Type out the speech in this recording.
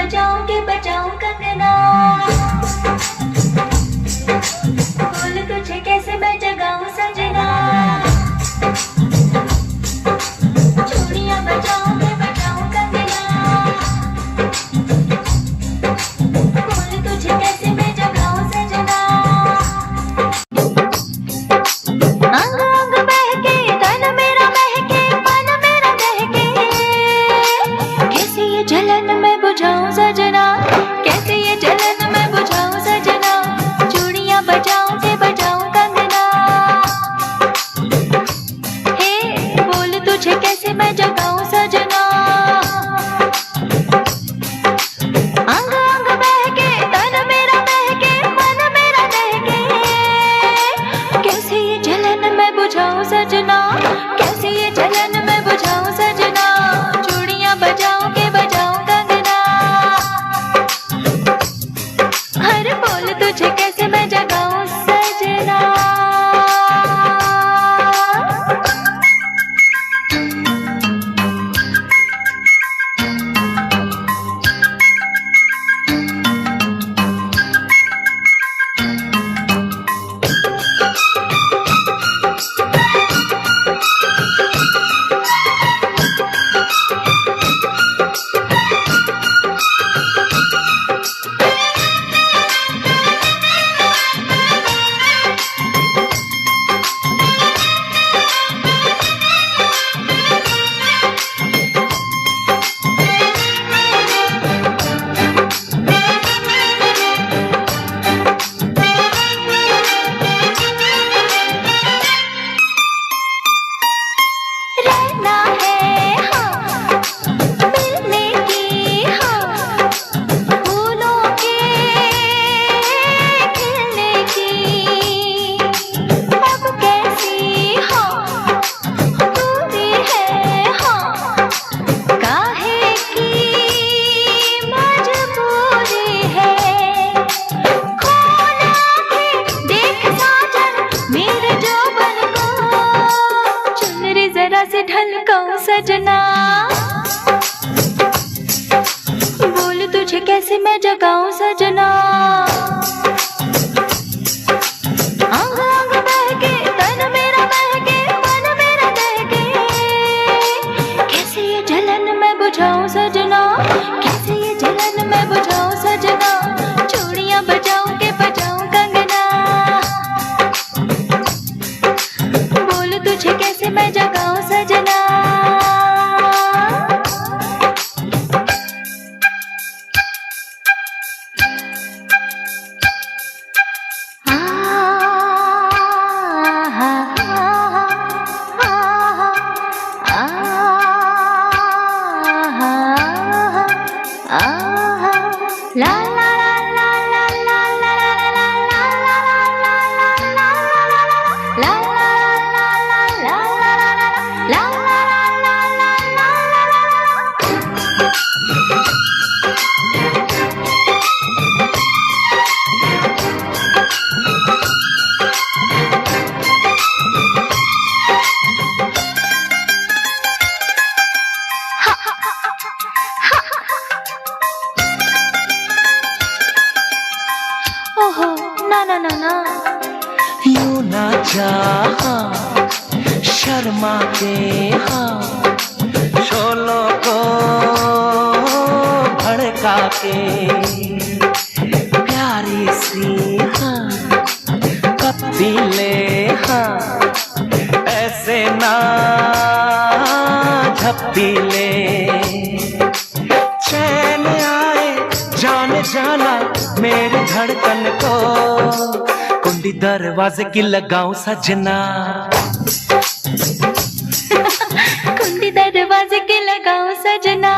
बजाऊं के बजाऊं कंगना, बोल तुझे कैसे मैं जगाऊं सजना, चूड़ियां बजाऊं के बजाऊं कंगना, बोल तुझे कैसे मैं जगाऊं सजना। अंग अंग बहके तन मेरा महके मन मेरा दहके, कैसे ये जलन मैं बुझाऊं सजना, कैसे ये जलन मैं बुझाऊं सजना, चूड़ियां बजाऊं के बजाऊं कंगना, हे बोल तुझे कैसे मैं जगाऊं सजना। अंग अंग बहके तन मेरा महके मन मेरा दहके, कैसे ये जलन मैं बुझाऊं सजना, कैसे ये जलन मैं बुझाऊं सजना, चूड़ियां बजाऊं के बजाऊं कंगना, हर बोल तुझे कैसे मैं जगाऊं सजना। रहना है हाँ, मिलने की हाँ, फूलों के खिलने की, अब कैसी हाँ दूरी है हाँ, काहे की मजबूरी है, खोला के देख साजन मेरे जौवन को, चुनरी जरा से ढलकाऊं सजना, बोल तुझे कैसे मैं जगाऊं सजना। अंग अंग बहके तन मेरा महके मन मेरा दहके, कैसे ये जलन मैं बुझाऊं सजना, कैसे ये जलन मैं बुझाऊं सजना, चूड़ियां बजाऊं के बजाऊं कंगना, बोल तुझे कैसे मैं जगाऊं सजना। ला ला ला ला ला ला ला ला ला ला ला ओहो ना ना ना ना, यूं ना चाहा शर्मा के हाँ, शोलों को भड़का के, प्यारी सी हाँ कबीले हाँ, ऐसे ना झपीले, चैन आए जाने जाना मेरी धड़कन को, कुंडी दरवाजे की लगाऊं सजना, कुंडी दरवाजे के लगाऊं सजना।